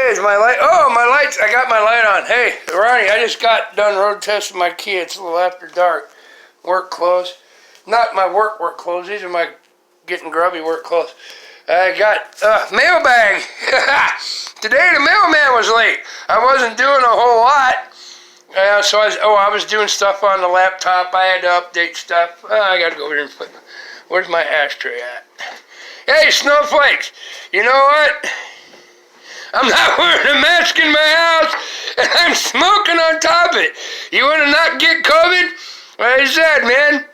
is my light? Oh, my lights. I got my light on. Hey, Ronnie, I just got done road testing my Kia. It's a little after dark. Work clothes. Not my work clothes. These are my getting grubby work clothes. I got mailbag. Today the mailman was late. I wasn't doing a whole lot. So I was doing stuff on the laptop. I had to update stuff. I got to go over here and put... Where's my ashtray at? Hey, snowflakes. You know what? I'm not wearing a mask in my house, and I'm smoking on top of it. You want to not get COVID? Like I said, man,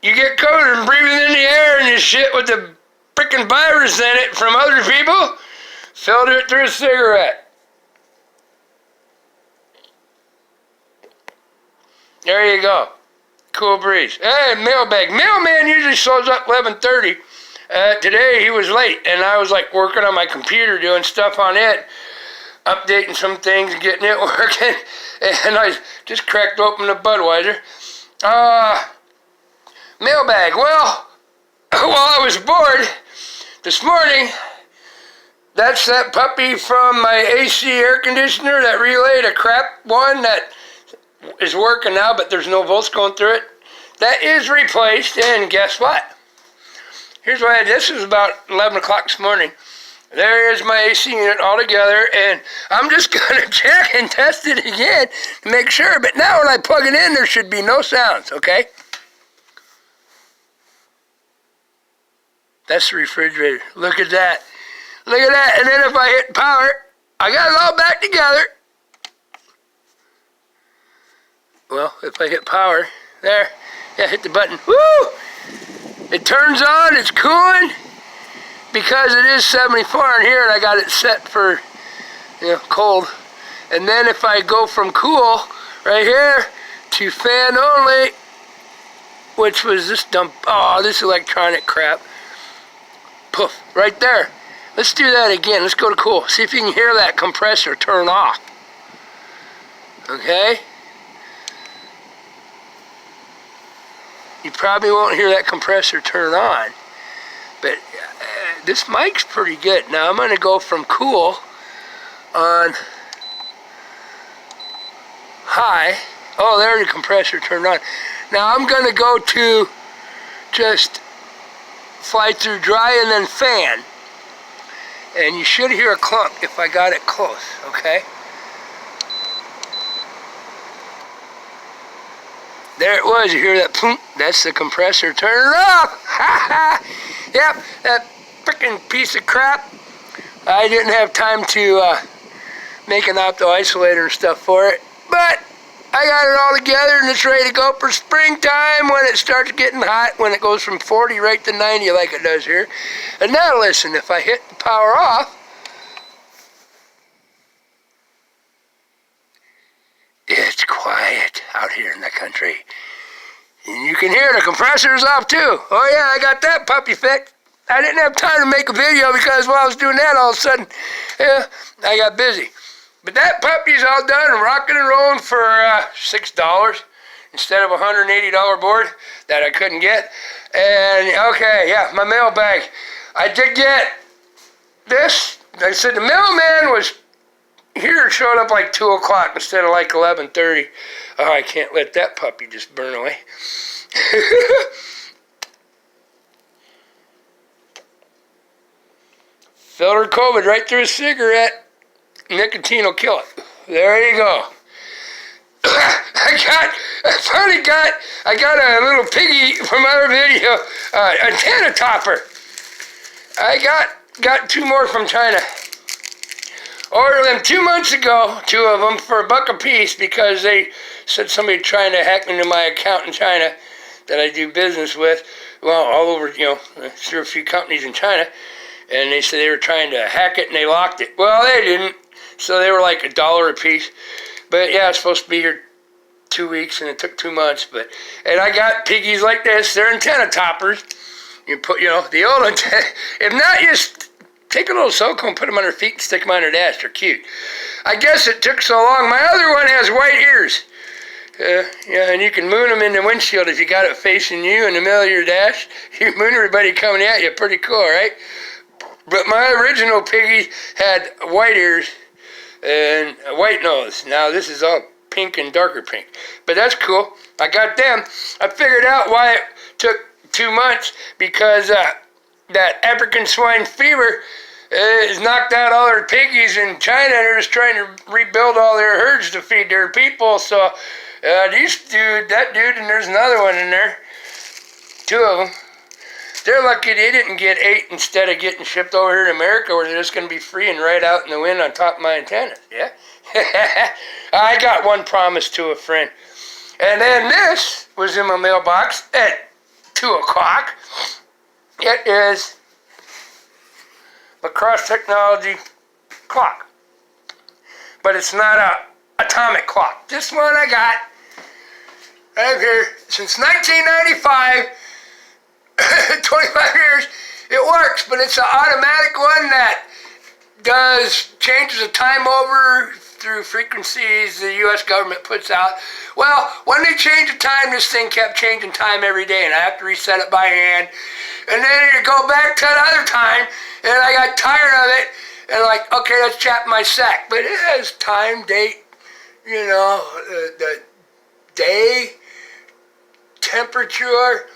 you get COVID from breathing in the air and you shit with the freaking virus in it from other people. Filter it through a cigarette. There you go. Cool breeze. Hey, mailbag. Mailman usually shows up 11:30. Today he was late, and I was like working on my computer, doing stuff on it, updating some things, getting it working, and I just cracked open the Budweiser. Mailbag. Well, while I was bored this morning, that's that puppy from my AC air conditioner that relayed a crap one that is working now, but there's no volts going through it. That is replaced, and guess what? Here's what I did. This was about 11 o'clock this morning. There is my AC unit all together, and I'm just going to check and test it again to make sure. But now when I plug it in, there should be no sounds, okay? That's the refrigerator. Look at that. Look at that. And then if I hit power, I got it all back together. Well, if I hit power, there, yeah, hit the button. Woo! It turns on, it's cooling, because it is 74 in here, and I got it set for, cold. And then if I go from cool, right here, to fan only, which was this this electronic crap. Poof, right there. Let's do that again. Let's go to cool. See if you can hear that compressor turn off. Okay? You probably won't hear that compressor turn on, but this mic's pretty good. Now I'm going to go from cool on high. Oh, there the compressor turned on. Now I'm going to go to just fly through dry and then fan. And you should hear a clunk if I got it close, okay? There it was. You hear that plunk? That's the compressor. Turn it off. Ha ha. Yep, that freaking piece of crap. I didn't have time to make an opto-isolator and stuff for it. But I got it all together and it's ready to go for springtime when it starts getting hot, when it goes from 40 right to 90 like it does here. And now listen, if I hit the power off, it's quiet out here in the country. And you can hear the compressor's off too. Oh yeah, I got that puppy fixed. I didn't have time to make a video because while I was doing that, all of a sudden, I got busy. But that puppy's all done and rocking and rolling for $6 instead of a $180 board that I couldn't get. And okay, yeah, my mailbag. I did get this. Like I said, the mailman was here, showed up like 2 o'clock instead of like 11:30. Oh, I can't let that puppy just burn away. Filtered COVID right through a cigarette. Nicotine will kill it. There you go. I got a little piggy from our video, antenna topper. I got 2 more from China. Ordered them 2 months ago, 2 of them, for $1 a piece because they said somebody trying to hack into my account in China that I do business with. Well, all over, through a few companies in China. And they said they were trying to hack it and they locked it. Well, they didn't. So they were like $1 a piece. But yeah, it's supposed to be here 2 weeks and it took 2 months. And I got piggies like this. They're antenna toppers. You put, the old antenna. If not, just take a little silicone, put them on their feet and stick them on their dash. They're cute. I guess it took so long. My other one has white ears. And you can moon them in the windshield if you got it facing you in the middle of your dash. You moon everybody coming at you. Pretty cool, right? But my original piggy had white ears and a white nose. Now this is all pink and darker pink. But that's cool. I got them. I figured out why it took 2 months, because that African swine fever has knocked out all their piggies in China, and they're just trying to rebuild all their herds to feed their people. So that dude, and there's another one in there, 2 of them. They're lucky they didn't get 8 instead of getting shipped over here to America, where they're just going to be free and right out in the wind on top of my antennas. Yeah? I got one promise to a friend. And then this was in my mailbox at 2 o'clock. It is a cross technology clock. But it's not a atomic clock. This one I got right here since 1995. 25 years, it works, but it's an automatic one that changes the time over through frequencies the U.S. government puts out. Well, when they change the time, this thing kept changing time every day, and I have to reset it by hand. And then you go back to another time, and I got tired of it, and like, okay, let's chat my sack. But it has time, date, the day, temperature,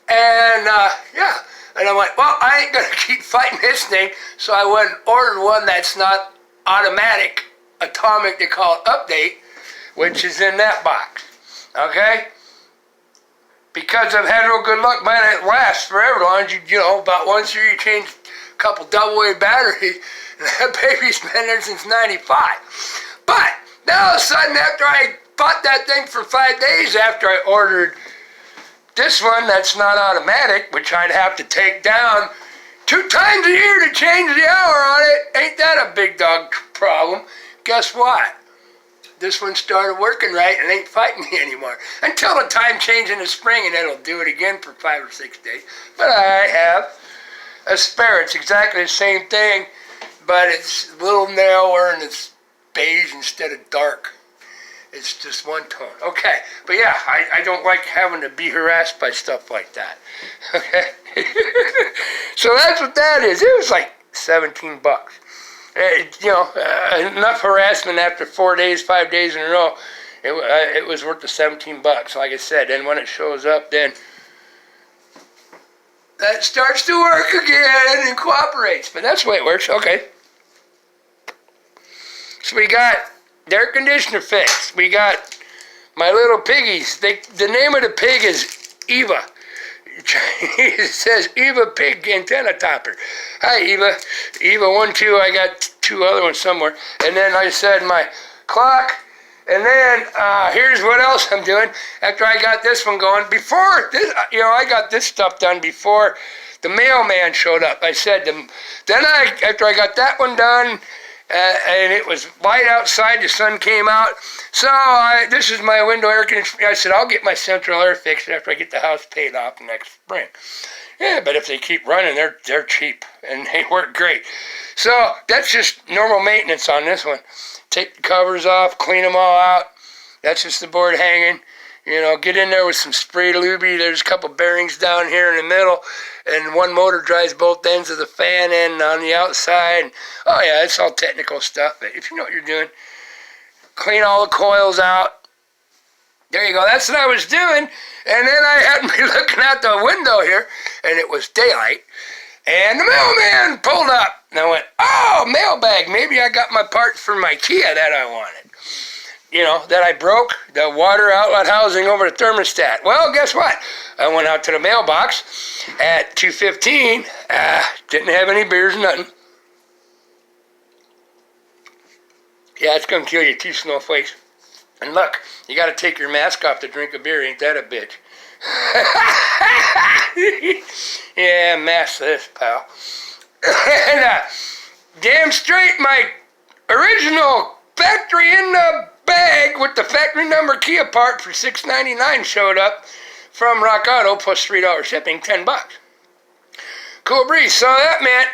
and yeah. And I'm like, well, I ain't gonna keep fighting this thing, so I went and ordered one that's not automatic, atomic, they call it update, which is in that box, okay? Because I've had real good luck, man, it lasts forever. As long as about once a year you change a couple double-A batteries, and that baby's been there since 95. But, now all of a sudden, after I bought that thing for 5 days after I ordered this one that's not automatic, which I'd have to take down 2 times a year to change the hour on it, ain't that a big dog problem? Guess what? This one started working right and ain't fighting me anymore. Until the time change in the spring, and it'll do it again for 5 or 6 days. But I have a spare. It's exactly the same thing, but it's a little narrower and it's beige instead of dark. It's just one tone. Okay, but yeah, I don't like having to be harassed by stuff like that. Okay, so that's what that is. It was like $17. Enough harassment after 4 days, 5 days in a row. It was worth the $17. Like I said, then when it shows up, then that starts to work again and cooperates. But that's the way it works. Okay. So we got the air conditioner fixed. We got my little piggies. The name of the pig is Eva. It says Eva Pig Antenna Topper. Hi, Eva. Eva 1, 2. I got 2 other ones somewhere. And then I said my clock. And then here's what else I'm doing. After I got this one going, before this, I got this stuff done before the mailman showed up. I said after I got that one done, and it was light outside, the sun came out. So this is my window air conditioner. I said, I'll get my central air fixed after I get the house paid off next spring. Yeah, but if they keep running, they're cheap, and they work great. So that's just normal maintenance on this one. Take the covers off, clean them all out. That's just the board hanging. Get in there with some spray lubey. There's a couple bearings down here in the middle, and one motor drives both ends of the fan end on the outside. Oh yeah, it's all technical stuff, but if you know what you're doing, clean all the coils out. There you go, that's what I was doing. And then I happened to be looking out the window here, and it was daylight, and the mailman pulled up. And I went, oh, mailbag, maybe I got my parts for my Kia that I wanted. That I broke, the water outlet housing over the thermostat. Well, guess what? I went out to the mailbox at 2:15. Didn't have any beers, nothing. Yeah, it's going to kill you, 2 snowflakes. And look, you got to take your mask off to drink a beer. Ain't that a bitch? Yeah, mask this, pal. And damn straight, my original factory in the bag with the factory number Kia part for $6.99 showed up from Rock Auto plus $3 shipping, $10. Cool breeze. So that meant,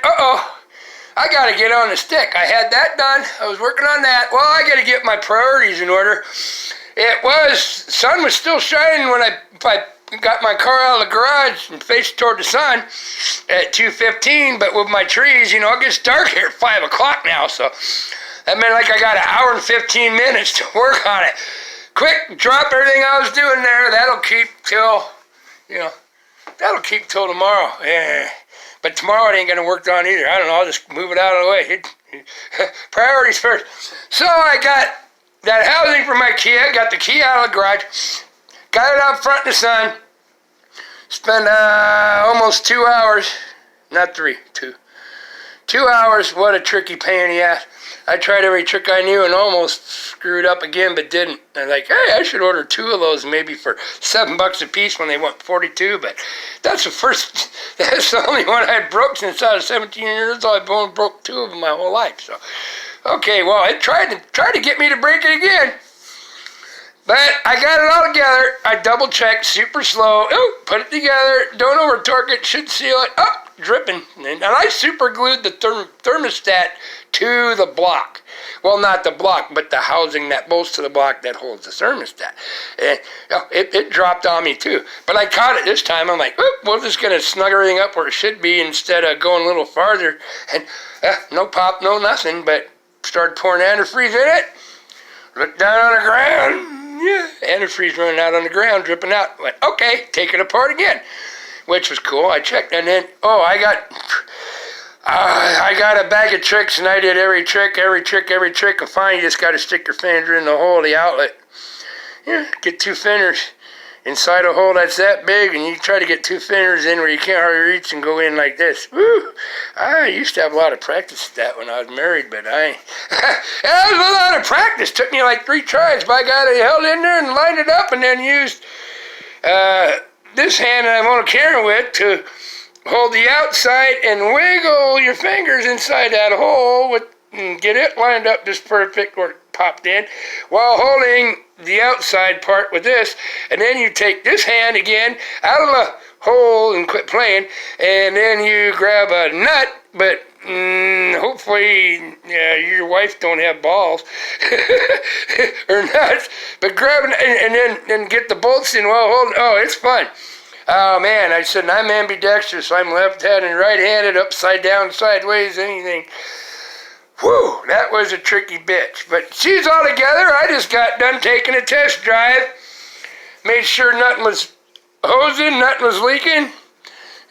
I got to get on the stick. I had that done. I was working on that. Well, I got to get my priorities in order. Sun was still shining when I got my car out of the garage and faced toward the sun at 2:15, but with my trees, it gets dark here at 5 o'clock now, so that meant like I got an hour and 15 minutes to work on it. Quick, drop everything I was doing there. That'll keep till tomorrow. Yeah. But tomorrow it ain't gonna work on either. I don't know, I'll just move it out of the way. Priorities first. So I got that housing for my Kia, got the Kia out of the garage, got it out front in the sun, spent almost 2 hours, not 3, 2. 2 hours, what a tricky pain in the ass. I tried every trick I knew and almost screwed up again, but didn't. I was like, hey, I should order 2 of those maybe for $7 a piece when they want 42, but that's the only one I broke since I was 17 years old. I've only broke 2 of them my whole life, so. Okay, well, it tried to get me to break it again. But I got it all together. I double checked, super slow. Oh, put it together. Don't over torque it. Should seal it. Oh, dripping. And I super glued the thermostat to the block. Well, not the block, but the housing that bolts to the block that holds the thermostat. And it dropped on me too. But I caught it this time. I'm like, we're just going to snug everything up where it should be instead of going a little farther. And no pop, no nothing, but started pouring antifreeze in it. Looked down on the ground. Yeah, antifreeze running out on the ground, dripping out. Went, okay, take it apart again, which was cool. I checked, and then, I got a bag of tricks, and I did every trick, and finally you just got to stick your finger in the hole of the outlet. Yeah, get 2 fingers inside a hole that's that big, and you try to get 2 fingers in where you can't hardly reach and go in like this. Woo! I used to have a lot of practice at that when I was married, but that was a lot of practice. Took me like 3 tries, but I got it held in there and lined it up, and then used this hand that I'm on a camera with to hold the outside and wiggle your fingers inside that hole and get it lined up just perfect where it popped in, while holding the outside part with this, and then you take this hand again out of the hole and quit playing, and then you grab a nut, but hopefully your wife don't have balls or nuts, but grab it and then get the bolts in while holding. Oh, it's fun. Oh man, I said I'm ambidextrous, so I'm left-handed and right-handed, upside down, sideways, anything. Whew, that was a tricky bitch. But she's all together. I just got done taking a test drive. Made sure nothing was hosing, nothing was leaking.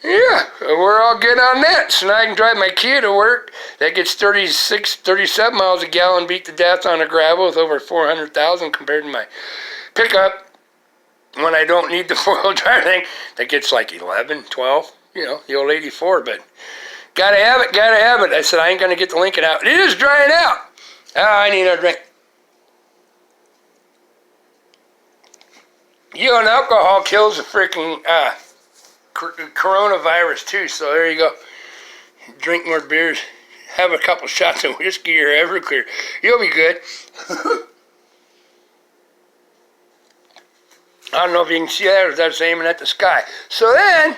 Yeah, we're all good on that. So now I can drive my Kia to work. That gets 37 miles a gallon, beat to death on the gravel with over 400,000 compared to my pickup. When I don't need the 4-wheel drive thing, that gets like 11, 12, the old 84, but gotta have it. I said, I ain't gonna get the Lincoln out. It is drying out. Oh, I need a drink. And alcohol kills the freaking coronavirus too, so there you go. Drink more beers. Have a couple shots of whiskey or Everclear. You'll be good. I don't know if you can see that or if that's aiming at the sky. So then,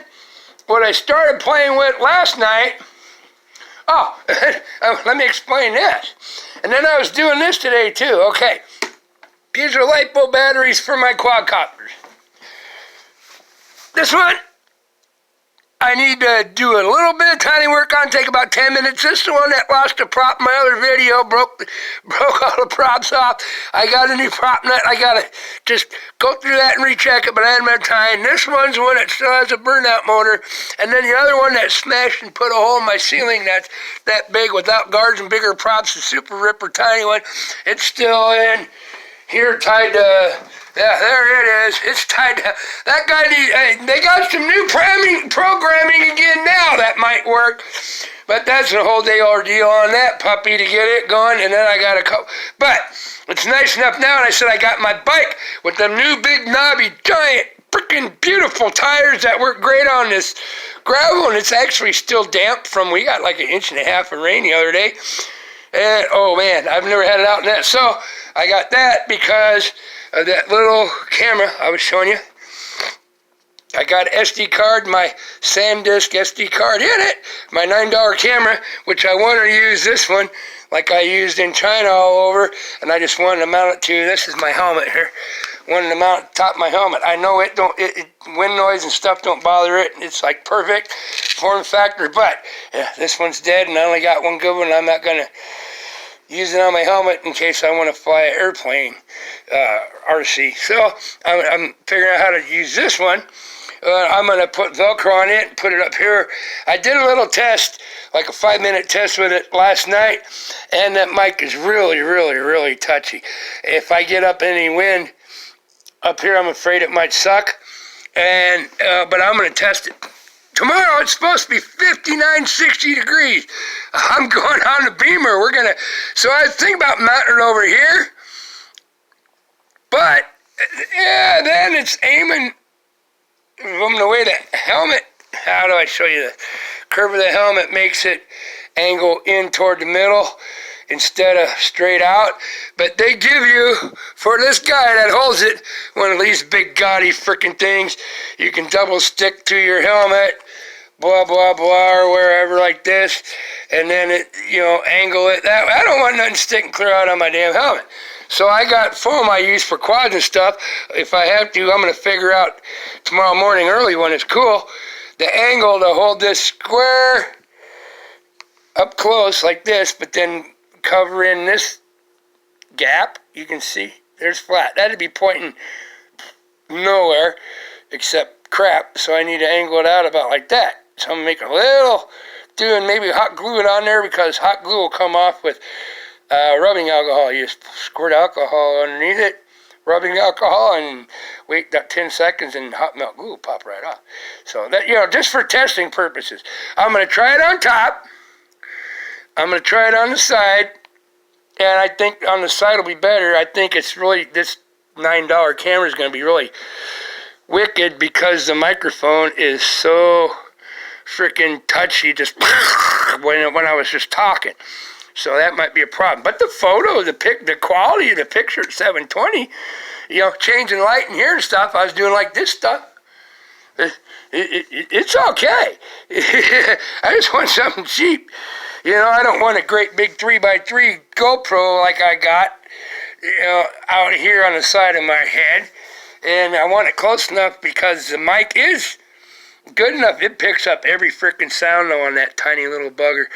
what I started playing with last night, let me explain this. And then I was doing this today too. Okay, these are LiPo batteries for my quadcopters. This one, I need to do a little bit of tiny work on, take about 10 minutes. This is the one that lost a prop in my other video, broke all the props off. I got a new prop nut. I got to just go through that and recheck it, but I hadn't had time. This one's the one that still has a burnout motor. And then the other one that smashed and put a hole in my ceiling that's that big without guards and bigger props, the Super Ripper tiny one. It's still in here tied to... Yeah, there it is. It's tied down. That guy they got some new programming again now that might work. But that's a whole day ordeal on that puppy to get it going. And then I got a couple. But it's nice enough now. And I said I got my bike with the new big knobby giant freaking beautiful tires that work great on this gravel. And it's actually still damp from, we got like 1.5 inches of rain the other day. And oh man, I've never had it out in that. So I got that because of that little camera I was showing you. I got SD card, my SanDisk SD card in it, my $9 camera, which I wanted to use this one like I used in China all over, and I just wanted to mount it to, this is my helmet here, wanted to mount it top of my helmet. I know wind noise and stuff don't bother it, it's like perfect form factor, but yeah, this one's dead and I only got one good one. I'm not going to use it on my helmet in case I want to fly an airplane, RC. So I'm figuring out how to use this one. I'm going to put Velcro on it and put it up here. I did a little test, like a 5-minute test with it last night, and that mic is really, really, really touchy. If I get up any wind up here, I'm afraid it might suck, and but I'm going to test it. Tomorrow it's supposed to be 59, 60 degrees. I'm going on the Beamer. So I was thinking about mounting it over here, but yeah, then it's aiming from the way the helmet, how do I show you the curve of the helmet makes it angle in toward the middle instead of straight out. But they give you, for this guy that holds it, one of these big gaudy freaking things, you can double stick to your helmet, blah, blah, blah, or wherever like this, and then it, angle it. I don't want nothing sticking clear out on my damn helmet. So I got foam I use for quads and stuff. If I have to, I'm going to figure out tomorrow morning early when it's cool, the angle to hold this square up close like this, but then cover in this gap. You can see there's flat. That'd be pointing nowhere except crap. So I need to angle it out about like that. So I'm going to make a little, doing maybe hot glue it on there, because hot glue will come off with rubbing alcohol. You just squirt alcohol underneath it, rubbing alcohol, and wait that 10 seconds and hot melt glue will pop right off. So that, just for testing purposes. I'm going to try it on top. I'm going to try it on the side, and I think on the side will be better. I think it's really, this $9 camera is going to be really wicked because the microphone is so freaking touchy just when I was just talking. So that might be a problem. But the photo, the quality of the picture at 720, changing light in here and stuff, I was doing like this stuff. It's okay. I just want something cheap. I don't want a great big 3x3 GoPro like I got, out here on the side of my head. And I want it close enough because the mic is good enough. It picks up every freaking sound on that tiny little bugger.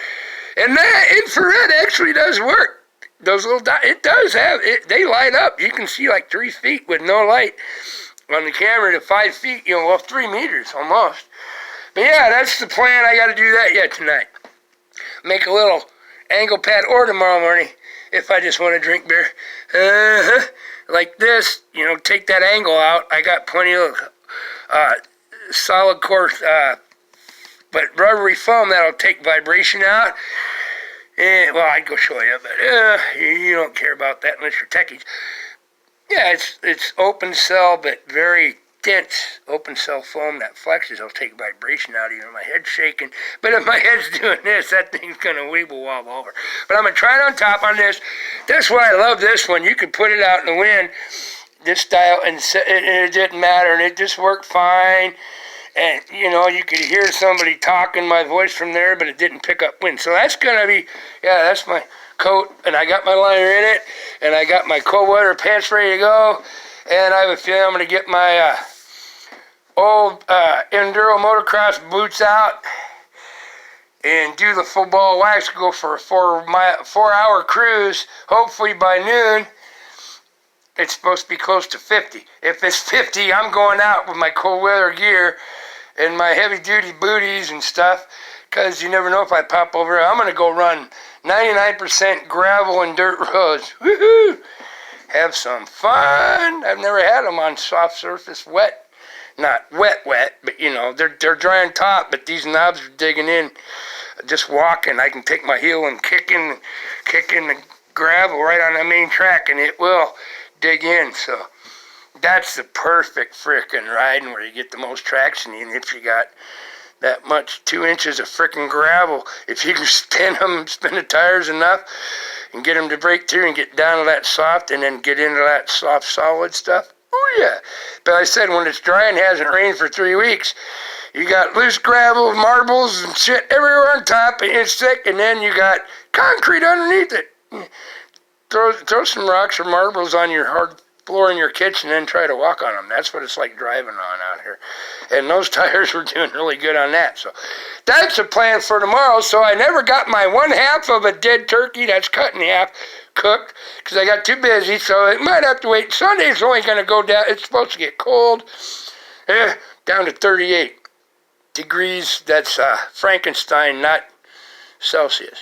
And that infrared actually does work. Those little dots, it does have, they light up. You can see like 3 feet with no light on the camera to 5 feet, 3 meters almost. But yeah, that's the plan. I got to do that yet tonight. Make a little angle pad, or tomorrow morning if I just want to drink beer. Like this, take that angle out. I got plenty of solid core, but rubbery foam that'll take vibration out. And, well, I'd go show you, but you don't care about that unless you're techies. Yeah, it's open cell, but very dense open cell foam that flexes. It'll take vibration out of you. My head's shaking. But if my head's doing this, that thing's going to weeble wobble over. But I'm going to try it on top on this. That's why I love this one. You could put it out in the wind, this style, and it didn't matter. And it just worked fine. And, you could hear somebody talking my voice from there, but it didn't pick up wind. So that's going to be, that's my coat. And I got my liner in it. And I got my cold weather pants ready to go. And I have a feeling I'm going to get my old Enduro motocross boots out and do the full ball of wax, go for a 4-hour cruise. Hopefully by noon, it's supposed to be close to 50. If it's 50, I'm going out with my cold weather gear and my heavy duty booties and stuff, because you never know if I pop over. I'm going to go run 99% gravel and dirt roads. Woohoo! Have some fun. I've never had them on soft surface, wet. Not wet, but they're dry on top, but these knobs are digging in. Just walking, I can take my heel and kick in the gravel right on the main track, and it will dig in. So that's the perfect frickin' riding where you get the most traction. And if you got that much 2 inches of frickin' gravel, if you can spin the tires enough and get them to break through and get down to that soft and then get into that soft solid stuff, Oh yeah. But I said when it's dry and hasn't rained for 3 weeks, you got loose gravel, marbles, and shit everywhere on top, and it's thick, and then you got concrete underneath it. Throw some rocks or marbles on your hard floor in your kitchen and try to walk on them. That's what it's like driving on out here. And those tires were doing really good on that. So that's the plan for tomorrow. So I never got my 1/2 of a dead turkey that's cut in half cooked because I got too busy. So it might have to wait. Sunday's only going to go down. It's supposed to get cold. Down to 38 degrees. That's Frankenstein, not Celsius.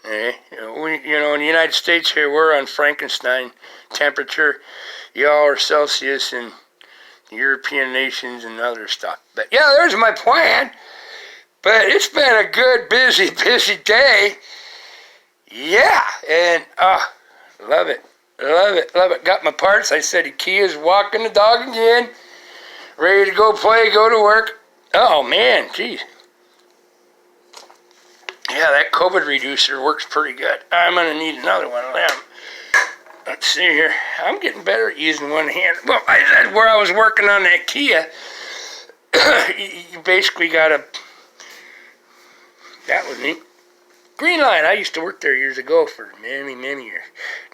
In the United States here, we're on Frankenstein temperature. Y'all are Celsius and European nations and other stuff. But yeah, there's my plan. But it's been a good, busy day. Yeah, and love it. Got my parts. I said Ikea's walking the dog again. Ready to go play, go to work. Oh man, geez. Yeah, that COVID reducer works pretty good. I'm going to need another one of them. Let's see here. I'm getting better at using one hand. Well, I said where I was working on that Kia, you basically got a... That was neat. Green Line. I used to work there years ago for many, many years.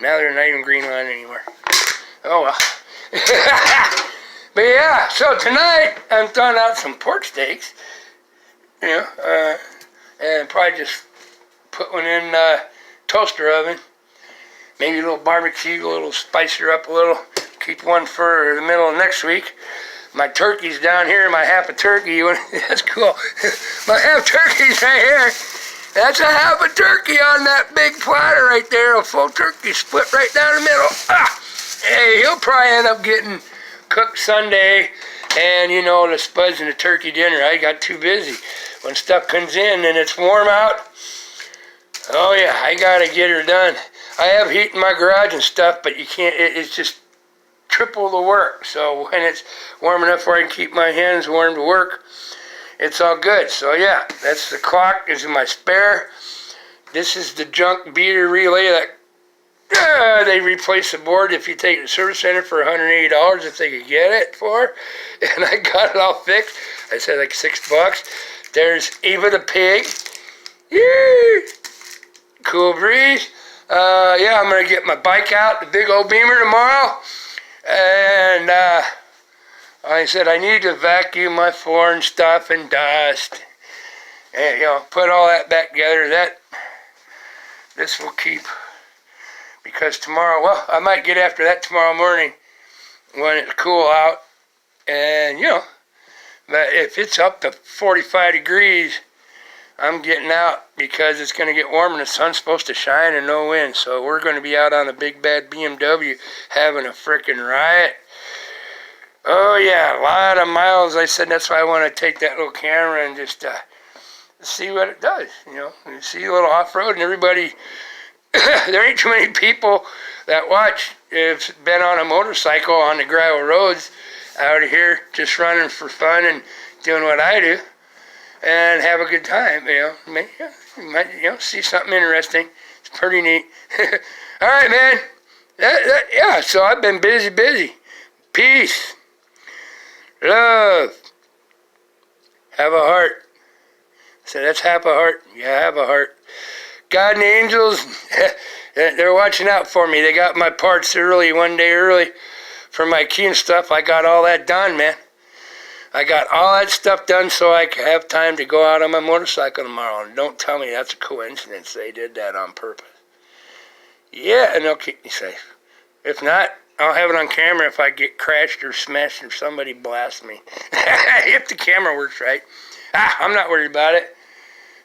Now they're not even Green Line anymore. Oh, well. But yeah, so tonight I'm throwing out some pork steaks. And probably just put one in toaster oven. Maybe a little barbecue, a little spice her up a little. Keep one for the middle of next week. My turkey's down here, my half a turkey. That's cool. My half turkey's right here. That's a half a turkey on that big platter right there. A full turkey split right down the middle. Hey, he'll probably end up getting cooked Sunday. And, the spuds and the turkey dinner. I got too busy. When stuff comes in and it's warm out, oh yeah, I gotta get her done. I have heat in my garage and stuff, but you can't, it's just triple the work. So when it's warm enough where I can keep my hands warm to work, it's all good. So yeah, that's the clock. This is my spare. This is the junk beater relay that they replace the board if you take it to the service center for $180 if they could get it for. And I got it all fixed. I said like $6. There's Eva the pig. Yee! Cool breeze. Yeah, I'm going to get my bike out, the big old Beamer tomorrow. And I said I need to vacuum my floor and stuff and dust. And, put all that back together. This will keep. Because tomorrow, well, I might get after that tomorrow morning when it's cool out. And, but if it's up to 45 degrees, I'm getting out because it's going to get warm and the sun's supposed to shine and no wind. So we're going to be out on the big bad BMW having a frickin' riot. Oh yeah, a lot of miles. I said that's why I want to take that little camera and just see what it does. See a little off-road and everybody. There ain't too many people that watch. Have been on a motorcycle on the gravel roads out here just running for fun and doing what I do and have a good time, you might see something interesting. It's pretty neat. All right, man. Yeah, so I've been busy. Peace. Love. Have a heart. So that's half a heart. You have a heart. God and the angels, they're watching out for me. They got my parts early, one day early for my key and stuff. I got all that done, man. I got all that stuff done so I could have time to go out on my motorcycle tomorrow. And don't tell me that's a coincidence. They did that on purpose. Yeah, and they'll keep me safe. If not, I'll have it on camera if I get crashed or smashed or somebody blasts me. If the camera works right. I'm not worried about it.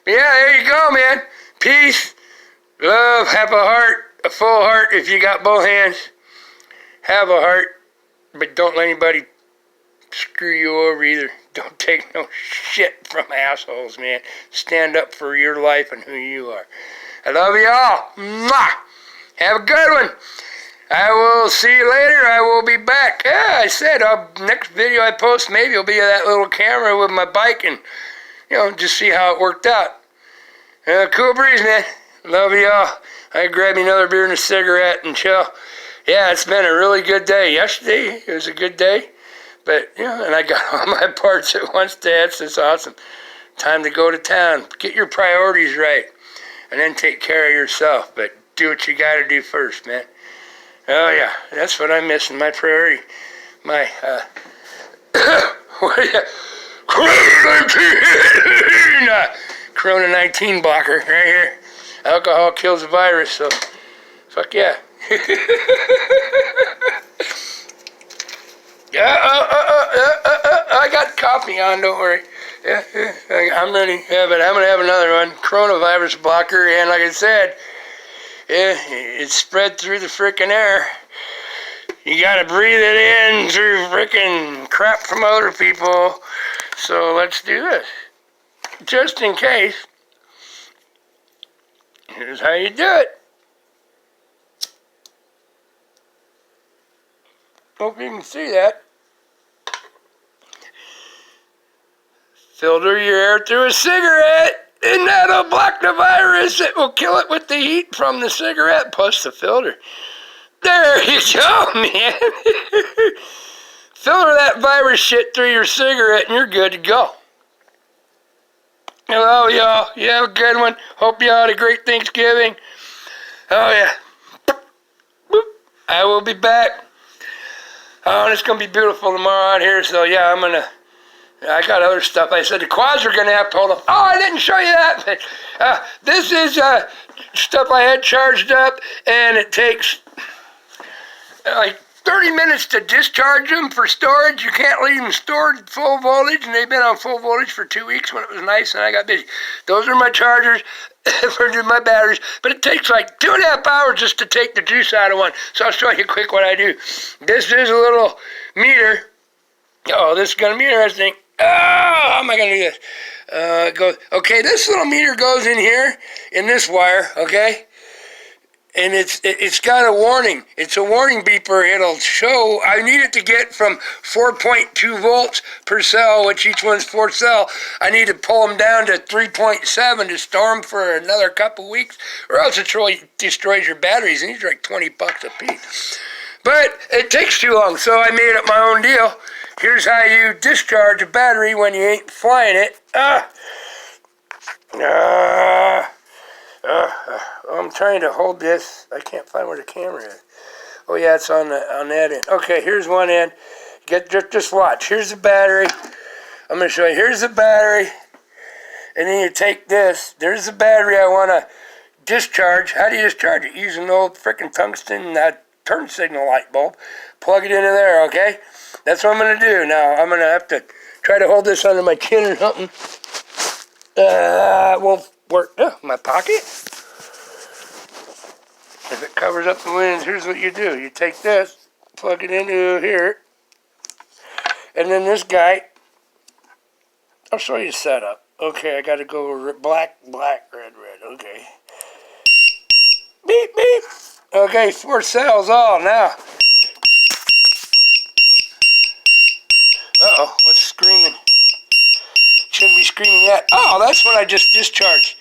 But yeah, there you go, man. Peace, love, have a heart, a full heart if you got both hands. Have a heart, but don't let anybody screw you over either. Don't take no shit from assholes, man. Stand up for your life and who you are. I love you all. Mwah! Have a good one. I will see you later. I will be back. Yeah, I said next video I post maybe will be that little camera with my bike and, just see how it worked out. Cool breeze, man. Love y'all. I grab me another beer and a cigarette and chill. Yeah, it's been a really good day. Yesterday, it was a good day. But, you know, and I got all my parts at once, Dad, so it's awesome. Time to go to town. Get your priorities right. And then take care of yourself. But do what you got to do first, man. Oh, yeah. That's what I'm missing. My priority. My, what is that? Corona-19 blocker right here. Alcohol kills the virus, so fuck yeah. I got coffee on, don't worry. Yeah, I'm ready. Yeah, but I'm going to have another one. Coronavirus blocker, and like I said, yeah, it's spread through the frickin' air. You got to breathe it in through frickin' crap from other people. So let's do this. Just in case, here's how you do it. Hope you can see that. Filter your air through a cigarette, and that'll block the virus. It will kill it with the heat from the cigarette plus the filter. There you go, man. Filter that virus shit through your cigarette, and you're good to go. Hello, y'all. You have a good one. Hope y'all had a great Thanksgiving. Oh, yeah. Boop. I will be back. Oh, it's going to be beautiful tomorrow out here, so yeah, I got other stuff. I said the quads are going to have to hold up. Oh, I didn't show you that. This is stuff I had charged up, and it takes like 30 minutes to discharge them for storage. You can't leave them stored full voltage, and they've been on full voltage for 2 weeks when it was nice and I got busy. Those are my chargers for my batteries, but it takes like 2.5 hours just to take the juice out of one. So I'll show you quick what I do. This is a little meter. Oh, this is going to meter everything. Oh, how am I going to do this? Okay, this little meter goes in here, in this wire, okay? And it's got a warning. It's a warning beeper. It'll show, I need it to get from 4.2 volts per cell, which each one's 4 cell. I need to pull them down to 3.7 to store them for another couple weeks, or else it destroys your batteries, and these are like $20 a piece. But it takes too long, so I made up my own deal. Here's how you discharge a battery when you ain't flying it. I'm trying to hold this. I can't find where the camera is. Oh yeah, it's on that end. Okay, here's one end. Just watch. Here's the battery. I'm going to show you. Here's the battery. And then you take this. There's the battery I want to discharge. How do you discharge it? Use an old frickin' tungsten turn signal light bulb. Plug it into there, okay? That's what I'm going to do. Now, I'm going to have to try to hold this under my chin or something. Won't work. My pocket. If it covers up the lens, here's what you do. You take this, plug it into here, and then this guy, I'll show you the setup. Okay, I got to go black, red, okay. Beep, beep. Okay, 4 cells all now. Uh-oh, what's screaming? Shouldn't be screaming yet. Oh, that's what I just discharged.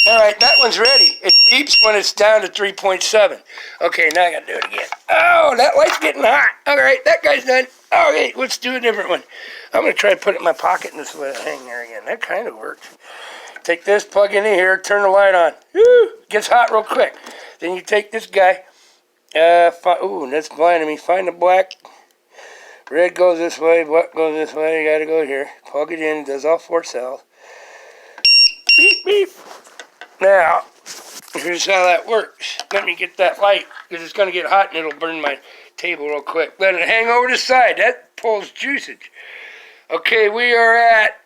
All right, that one's ready. It beeps when it's down to 3.7. Okay, now I got to do it again. Oh, that light's getting hot. All right, that guy's done. Okay, let's do a different one. I'm going to try to put it in my pocket and just let it hang there again. That kind of works. Take this, plug it in here, turn the light on. Woo! Gets hot real quick. Then you take this guy. Ooh, that's blinding me. Find the black. Red goes this way, black goes this way. You got to go here. Plug it in. Does all 4 cells. Beep, beep. Now, here's how that works. Let me get that light, because it's going to get hot and it'll burn my table real quick. Let it hang over the side. That pulls juicage. Okay, we are at...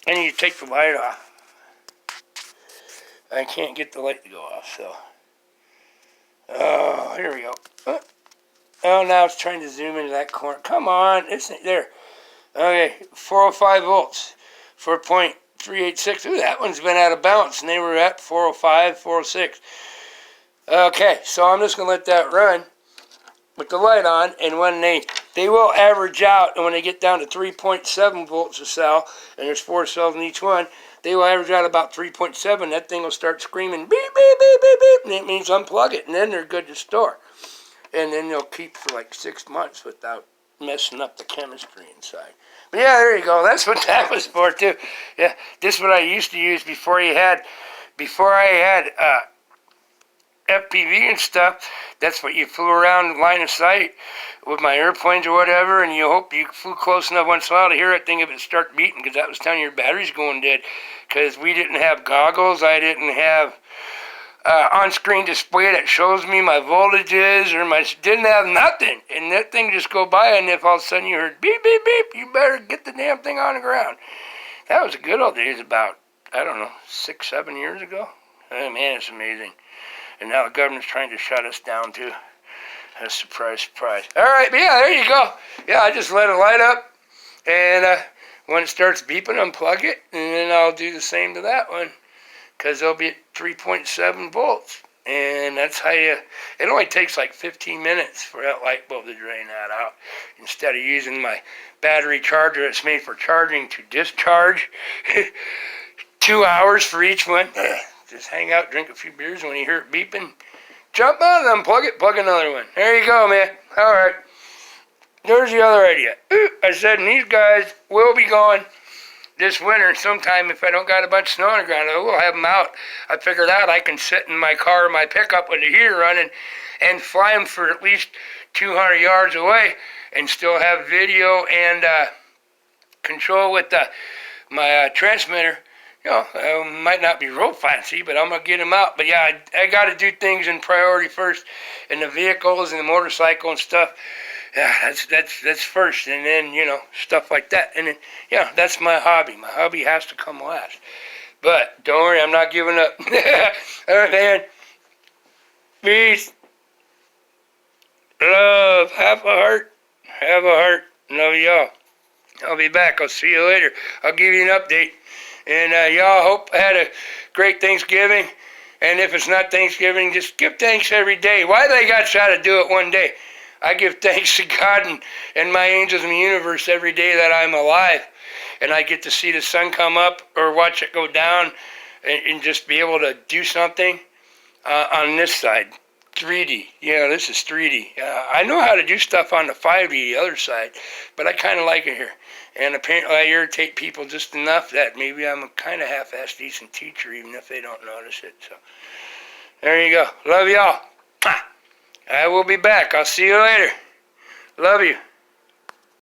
I need to take the light off. I can't get the light to go off, so... Oh, here we go. Oh, now it's trying to zoom into that corner. Come on, it's there. Okay, 405 volts. 4.386. Ooh, that one's been out of balance, and they were at 405, 406. Okay, so I'm just going to let that run with the light on, and when they will average out, and when they get down to 3.7 volts a cell, and there's 4 cells in each one, they will average out about 3.7. That thing will start screaming beep, beep, beep, beep, beep, and it means unplug it, and then they're good to store. And then they'll keep for like 6 months without messing up the chemistry inside. But yeah, there you go. That's what that was for too. Yeah, this is what I used to use before I had FPV and stuff. That's what you flew around line of sight with my airplanes or whatever, and you hope you flew close enough once in a while to hear that thing if it start beating, because that was telling your battery's going dead. Because we didn't have goggles, I didn't have on-screen display that shows me my voltages, or didn't have nothing, and that thing just go by, and if all of a sudden you heard beep, beep, beep, you better get the damn thing on the ground. That was the good old days about, I don't know, 6, 7 years ago. Oh man, it's amazing. And now the government's trying to shut us down too. Surprise, surprise. All right, but yeah, there you go. Yeah, I just let it light up, and when it starts beeping, unplug it, and then I'll do the same to that one, because they'll be at 3.7 volts. And that's how it only takes like 15 minutes for that light bulb to drain that out. Instead of using my battery charger that's made for charging to discharge, 2 hours for each one. Just hang out, drink a few beers, and when you hear it beeping, jump on and unplug it, plug another one. There you go, man. All right. There's the other idea. I said, and these guys will be going this winter sometime if I don't got a bunch of snow on the ground. We'll have them out. I figured out I can sit in my car or my pickup with the heater running and fly them for at least 200 yards away and still have video and control with my transmitter. You know, might not be real fancy, but I'm going to get them out. But yeah, I got to do things in priority first. And the vehicles and the motorcycle and stuff, yeah, that's first. And then, you know, stuff like that. And then, yeah, that's my hobby. My hobby has to come last. But don't worry, I'm not giving up. All right, man. Peace. Love. Have a heart. Have a heart. Love y'all. I'll be back. I'll see you later. I'll give you an update. And y'all hope I had a great Thanksgiving. And if it's not Thanksgiving, just give thanks every day. Why they got to try to do it one day? I give thanks to God and my angels in the universe every day that I'm alive. And I get to see the sun come up or watch it go down and just be able to do something on this side. 3D. Yeah, this is 3D. I know how to do stuff on the 5D, the other side, but I kind of like it here. And apparently I irritate people just enough that maybe I'm a kind of half-assed decent teacher, even if they don't notice it. So there you go. Love y'all. I will be back. I'll see you later. Love you.